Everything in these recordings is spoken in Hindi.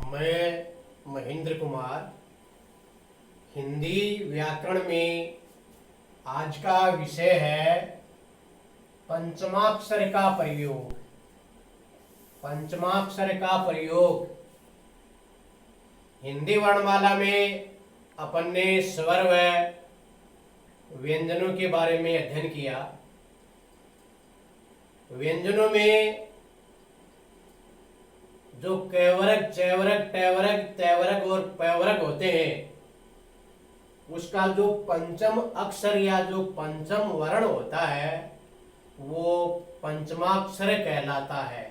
मैं महेंद्र कुमार हिंदी व्याकरण में आज का विषय है पंचमाक्षर का प्रयोग। पंचमाक्षर का प्रयोग हिंदी वर्णमाला में अपन ने स्वर व व्यंजनों के बारे में अध्ययन किया। व्यंजनों में जो कैवरक, चैवरक, टैवरक, तैवरक और पैवरक होते हैं, उसका जो पंचम अक्षर या जो पंचम वर्ण होता है वो पंचमाक्षर कहलाता है।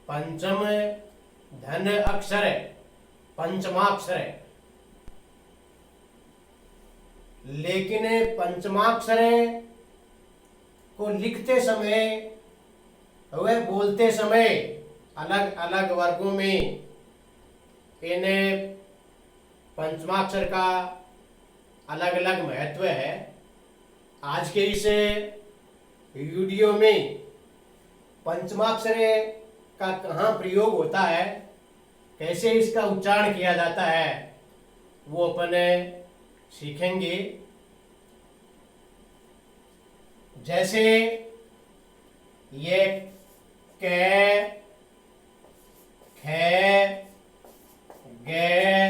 पंचम धन अक्षर है, पंचमाक्षर है। लेकिन पंचमाक्षर को लिखते समय व बोलते समय अलग अलग वर्गों में इन्हें पंचमाक्षर का अलग अलग महत्व है। आज के इस वीडियो में पंचमाक्षर का कहाँ प्रयोग होता है, कैसे इसका उच्चारण किया जाता है, वो अपन सीखेंगे। जैसे ये कै, खे, गे,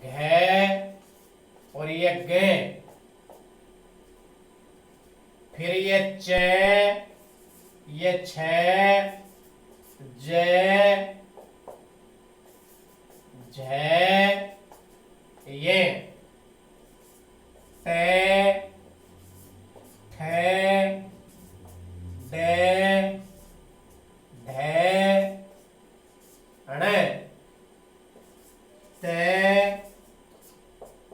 घे और ये गे, फिर ये चे, ये छे, जे, झे, ये टे, ठे, डे, ढे, अणे, ते,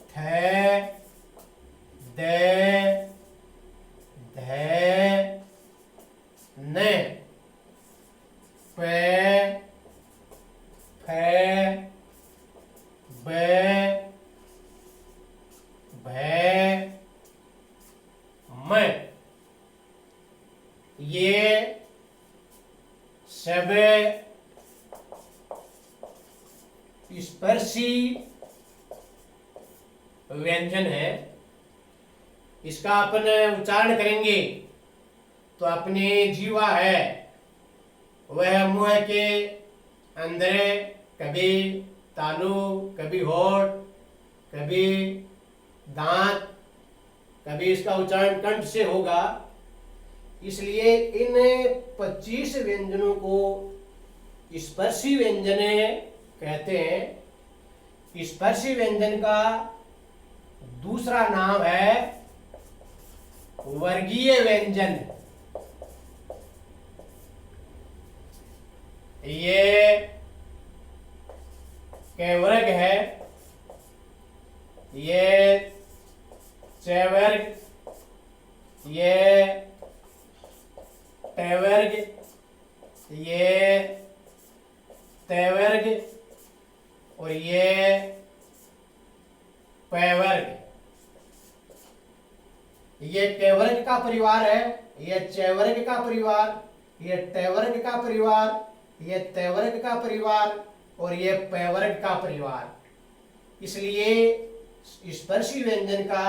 थे, दे, धे, ने, पे, फे, बे, भे, मैं। ये सब स्पर्शी व्यंजन है। इसका अपन उच्चारण करेंगे तो अपने जीवा है वह मुंह के अंदर कभी तालू, कभी होठ, कभी दांत, कभी इसका उच्चारण कंठ से होगा। इसलिए इन 25 व्यंजनों को स्पर्शी व्यंजन कहते हैं। स्पर्शी व्यंजन का दूसरा नाम है वर्गीय व्यंजन। ये कैवर्ग है, ये चैवर्ग, ये टैवर्ग, ये तैवर्ग और ये पैवर्ग। ये कैवर्ग का परिवार है, ये चैवर्ग का परिवार, ये टैवर्ग का परिवार, ये तैवर्ग का परिवार और ये पैवर्ग का परिवार। इसलिए स्पर्शी व्यंजन का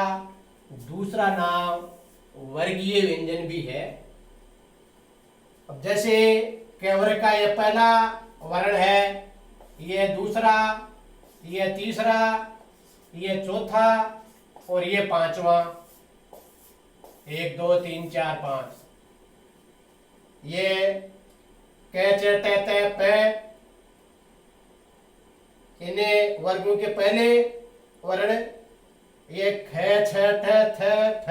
दूसरा नाम वर्गीय व्यंजन भी है। अब जैसे कैवर्ग का ये पहला वर्ण है, ये दूसरा, ये तीसरा, ये चौथा और ये पांचवा। 1 2 3 4 5। ये कै, चे, टे, ते, पे, इन्हें वर्गों के पहले वर्ण। ये खे, छ, ठ, थ, फ,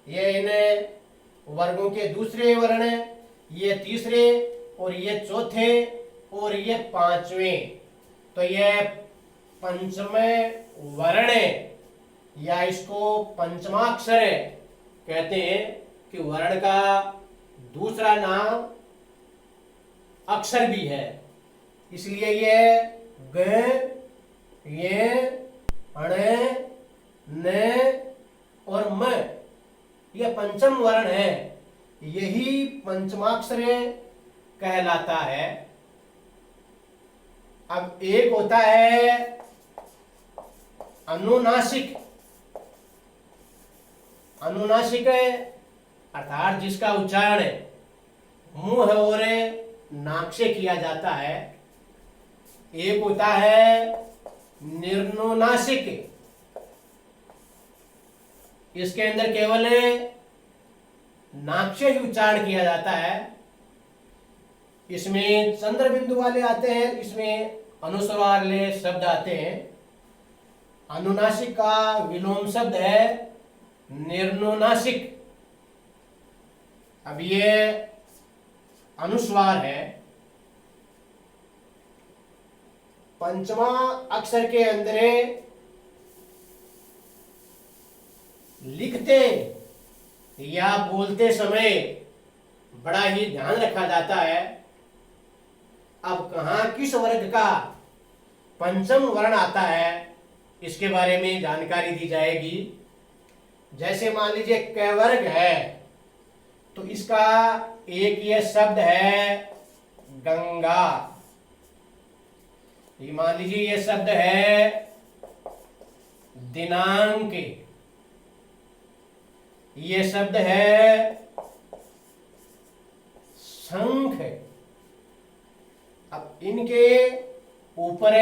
ये इन्हें वर्गों के दूसरे वर्ण, ये तीसरे और ये चौथे और ये पांचवें। तो ये पंचमें वर्ण या इसको पंचमाक्षर कहते हैं कि वर्ण का दूसरा नाम अक्षर भी है। इसलिए ये ग, ये, अणे, ने और म ये पंचम वर्ण है। यही पंचमाक्षर कहलाता है। अब एक होता है अनुनासिक। अनुनासिक अर्थात जिसका उच्चारण मुंह और नाक से किया जाता है। एक होता है निर्नुनासिक, इसके अंदर केवल नाक से ही उच्चारण किया जाता है। इसमें चंद्र बिंदु वाले आते हैं, इसमें अनुस्वार वाले शब्द आते हैं। अनुनासिक का विलोम शब्द है निर्नुनासिक। अब ये अनुस्वार है। पंचमा अक्षर के अंदर लिखते या बोलते समय बड़ा ही ध्यान रखा जाता है। अब कहां किस वर्ग का पंचम वर्ण आता है इसके बारे में जानकारी दी जाएगी। जैसे मान लीजिए क वर्ग है तो इसका एक ये शब्द है गंगा। ये मान लीजिए ये शब्द है दिनांक, ये शब्द है शंख। अब इनके ऊपर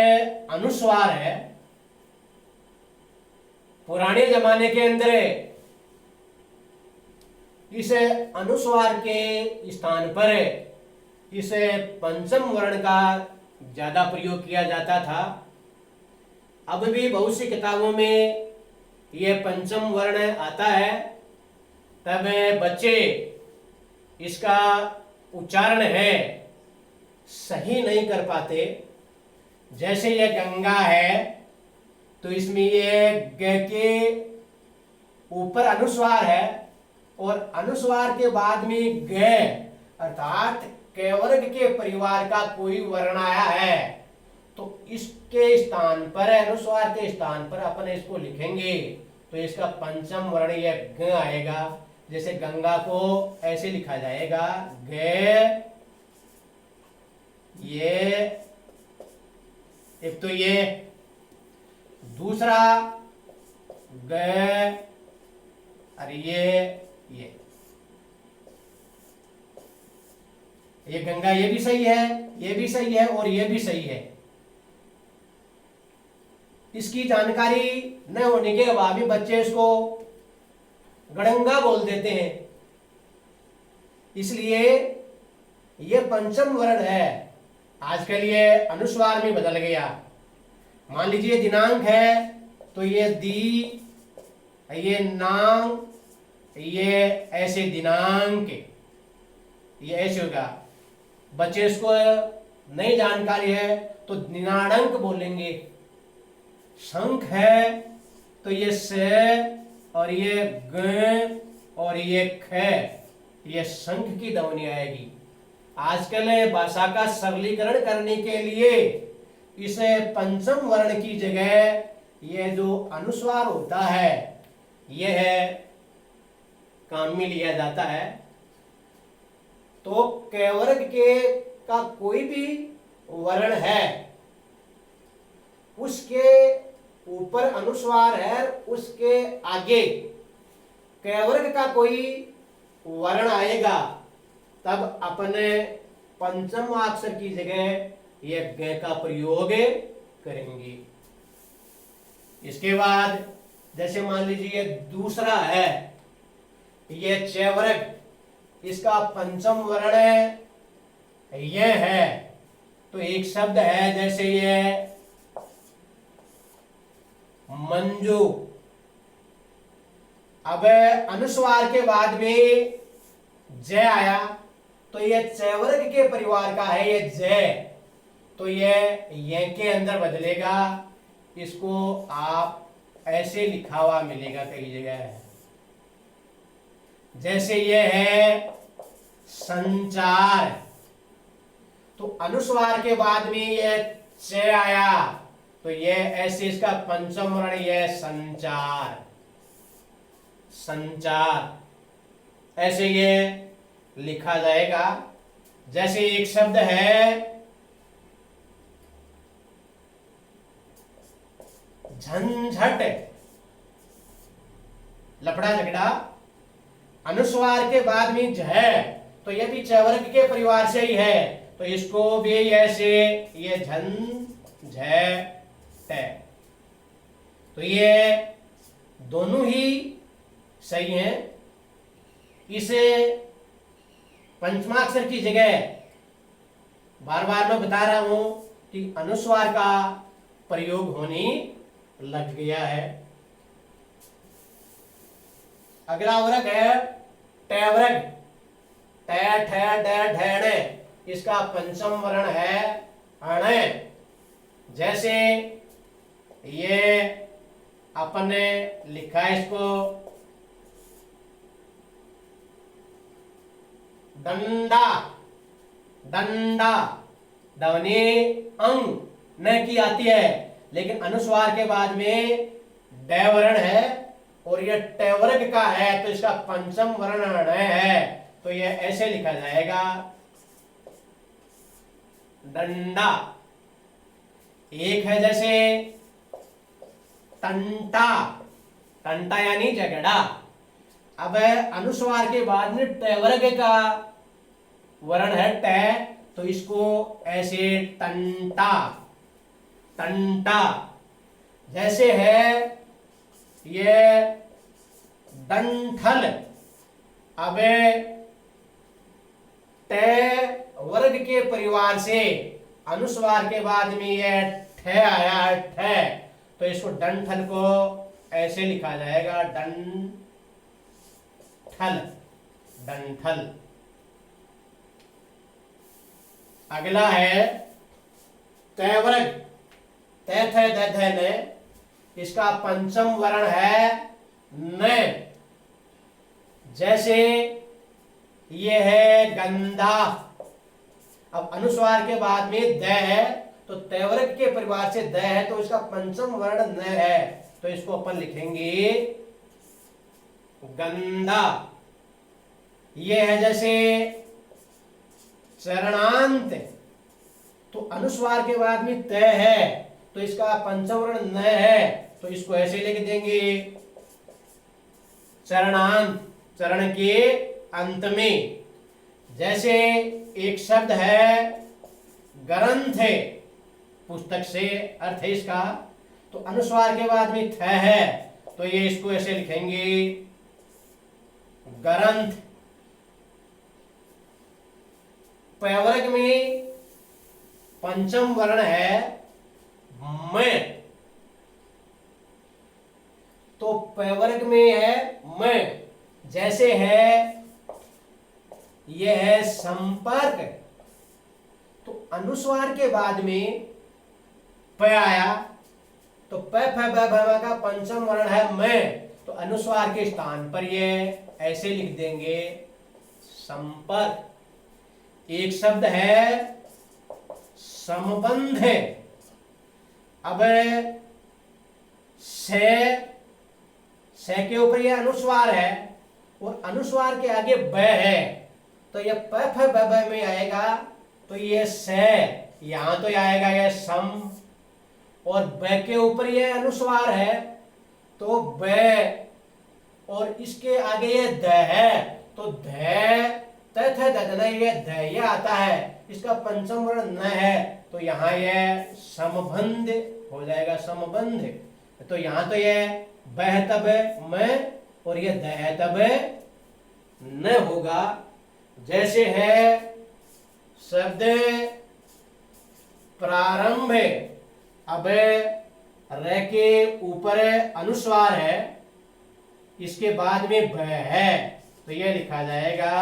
अनुस्वार है। पुराने जमाने के अंदर इस अनुस्वार के स्थान पर इस पंचम वर्ण का ज्यादा प्रयोग किया जाता था। अब भी बहुत सी किताबों में यह पंचम वर्ण आता है। तब बच्चे इसका उच्चारण है सही नहीं कर पाते। जैसे यह गंगा है तो इसमें ये ग के ऊपर अनुस्वार है और अनुस्वार के बाद में ग अर्थात क वर्ग के परिवार का कोई वर्ण आया है तो इसके स्थान पर, अनुस्वार के स्थान पर अपन इसको लिखेंगे तो इसका पंचम वर्ण यह ग आएगा। जैसे गंगा को ऐसे लिखा जाएगा ग, ये एक तो ये, दूसरा ग, और ये गंगा, ये भी सही है, ये भी सही है और ये भी सही है। इसकी जानकारी न होने के बाद भी बच्चे इसको गड़ंगा बोल देते हैं। इसलिए ये पंचम वर्ण है। आजकल ये अनुस्वार में बदल गया। मान लीजिए दिनांक है तो ये दी, ये नाम, ये ऐसे दिनांक, ये ऐसे होगा। बच्चे इसको नई जानकारी है तो दिनांक बोलेंगे। शंख है तो ये से और ये ग और ये ख, ये शंख की ध्वनि आएगी। आजकल भाषा का सरलीकरण करने के लिए इस पंचम वर्ण की जगह ये जो अनुस्वार होता है यह काम में लिया जाता है। तो क वर्ग के का कोई भी वर्ण है उसके ऊपर अनुस्वार है, उसके आगे क वर्ग का कोई वर्ण आएगा तब अपने पंचम अक्षर की जगह यह ग का प्रयोग करेंगे। इसके बाद जैसे मान लीजिए दूसरा है यह च वर्ग, इसका पंचम वर्ण यह है तो एक शब्द है जैसे ये मंजू। अब अनुस्वार के बाद में ज आया तो ये च वर्ग के परिवार का है ये ज, तो ये के अंदर बदलेगा। इसको आप ऐसे लिखा हुआ मिलेगा कई जगह। जैसे ये है संचार, तो अनुस्वार के बाद में ये च आया तो ये ऐसे इसका पंचम वर्ण ये संचार, संचार ऐसे ये लिखा जाएगा। जैसे एक शब्द है झंझट, लफड़ा झगड़ा। अनुस्वार के बाद में ज है, तो ये भी च वर्ग के परिवार से ही है, तो इसको भी ऐसे ये झन झ ट, तो ये दोनों ही सही हैं। इसे पंचमाक्षर की जगह बार बार मैं बता रहा हूं कि अनुस्वार का प्रयोग होने लग गया है। अगला वर्ग है ट वर्ग, ट ठ ड ढ ण, इसका पंचम वर्ण है अण। जैसे ये अपने लिखा है इसको डंडा, डंडा, ध्वनि अंग न की आती है, लेकिन अनुस्वार के बाद में ड वर्ण है और यह ट वर्ग का है, तो इसका पंचम वर्ण ण है, तो यह ऐसे लिखा जाएगा डंडा। एक है जैसे टंटा, टंटा यानी झगड़ा। अब अनुस्वार के बाद में ट वर्ग का वर्ण है ट, तो इसको ऐसे टंटा, टंटा। जैसे है ये डंठल, अब ट वर्ग के परिवार से अनुस्वार के बाद में ये ठ आया ठ, तो इसको डंठल को ऐसे लिखा जाएगा डंठल, डंठल। अगला है त वर्ग, त थ द ध न, इसका पंचम वर्ण है न। जैसे ये है गंदा, अब अनुस्वार के बाद में द है, तो त वर्ग के परिवार से द है, तो इसका पंचम वर्ण न है, तो इसको अपन लिखेंगे गंदा। ये है जैसे चरणांत, तो अनुस्वार के बाद में त है, तो इसका पंचम वर्ण न है, तो इसको ऐसे लिख देंगे चरणांत, चरण के अंत में। जैसे एक शब्द है ग्रंथ, पुस्तक से अर्थ है इसका, तो अनुस्वार के बाद में थ है, तो ये इसको ऐसे लिखेंगे ग्रंथ। प वर्ग में पंचम वर्ण है म, तो प वर्ग में है म। जैसे है यह है संपर्क, तो अनुस्वार के बाद में प आया, तो प फ ब भ म का पंचम वर्ण है म, तो अनुस्वार के स्थान पर ये ऐसे लिख देंगे संपर्क। एक शब्द है संबंध, अब से के ऊपर यह अनुस्वार है और अनुस्वार के आगे ब है, तो यह प फ ब ब में आएगा, तो ये से यहां तो आएगा यह सम, और ब के ऊपर यह अनुस्वार है, तो ब, और इसके आगे यह द है, तो ध त थ द न, ये ध ये आता है, इसका पंचम वर्ण न है, तो यहाँ यह समबंध हो जाएगा समबंध। तो यहाँ तो यह ब है तब म, और यह द है तब न होगा। जैसे है शब्द प्रारंभ, अब र के ऊपर अनुस्वार है, इसके बाद में भ है, तो यह लिखा जाएगा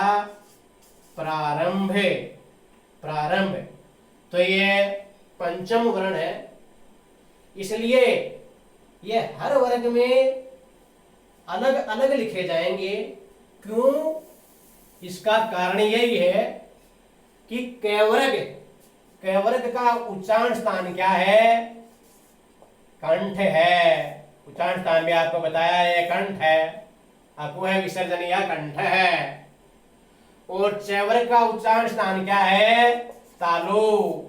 प्रारंभ, प्रारंभ। तो ये पंचम वर्ण है, इसलिए ये हर वर्ग में अलग अलग लिखे जाएंगे। क्यों? इसका कारण यही है कि क वर्ग का उच्चारण स्थान क्या है? कंठ है। उच्चारण स्थान भी आपको बताया है, कंठ है। आपको है विसर्जन या कंठ है। और च वर्ग का उच्चारण स्थान क्या है? तालु।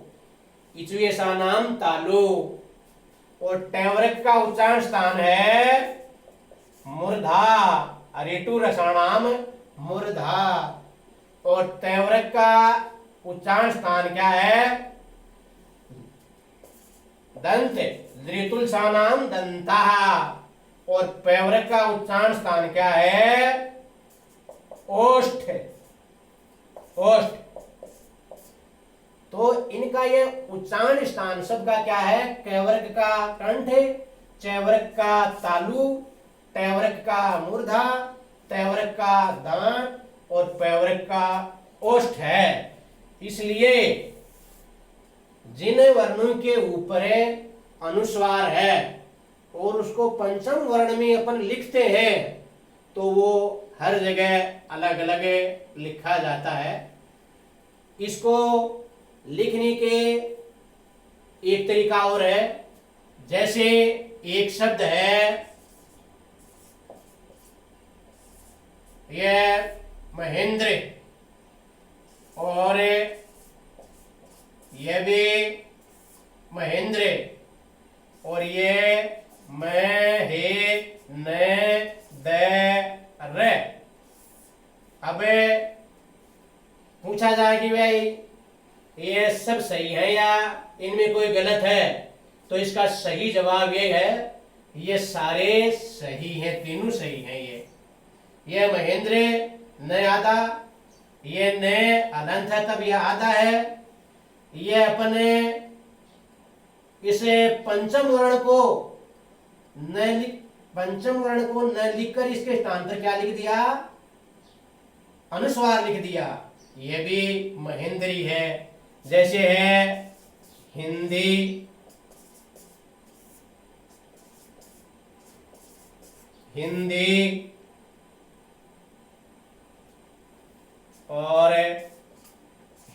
इचुए सा नाम तालु। और टैवर्क का उच्चारण स्थान है मूर्धा, रेटु रसाणाम मूर्धा। और तैवर्क का उच्चारण स्थान क्या है? दंत, ऋतुलसानाम दंता। और पैवर्क का उच्चारण स्थान क्या है? ओष्ठ, ओष्ठ। तो इनका ये उच्चारण स्थान शब्द का क्या है? कैवर्क का कंठ, चैवर्क का तालु, टैवर्क का मूर्धा, तैवर्क का दांत और पैवर्क का ओष्ठ है। इसलिए जिन वर्णों के ऊपर अनुस्वार है और उसको पंचम वर्ण में अपन लिखते हैं तो वो हर जगह अलग अलग लिखा जाता है। इसको लिखने के एक तरीका और है। जैसे एक शब्द है यह महेंद्र, और यह भी महेंद्र, और ये मैं हे न द र। अब पूछा जाए कि भाई ये सब सही है या इनमें कोई गलत है, तो इसका सही जवाब ये है ये सारे सही हैं, तीनों सही हैं। ये महेंद्र न आधा, ये न अनंत है तब यह आधा है। ये अपने इसे पंचम वर्ण को न लिखकर इसके स्थान पर क्या लिख दिया? अनुस्वार लिख दिया। ये भी महेंद्री है। जैसे है हिंदी, हिंदी और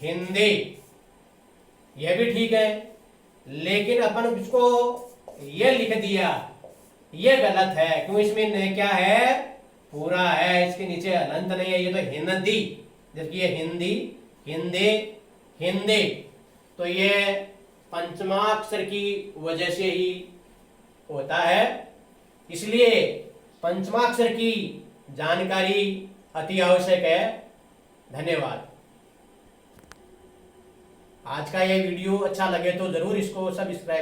हिंदी, यह भी ठीक है। लेकिन अपन इसको ये लिख दिया, ये गलत है। क्यों? इसमें न क्या है? पूरा है, इसके नीचे अनंत नहीं है। ये तो हिंदी, जबकि ये हिंदी, हिंदी, हिंदी। तो ये पंचमाक्षर की वजह से ही होता है। इसलिए पंचमाक्षर की जानकारी अति आवश्यक है। धन्यवाद। आज का ये वीडियो अच्छा लगे तो जरूर इसको सब्सक्राइब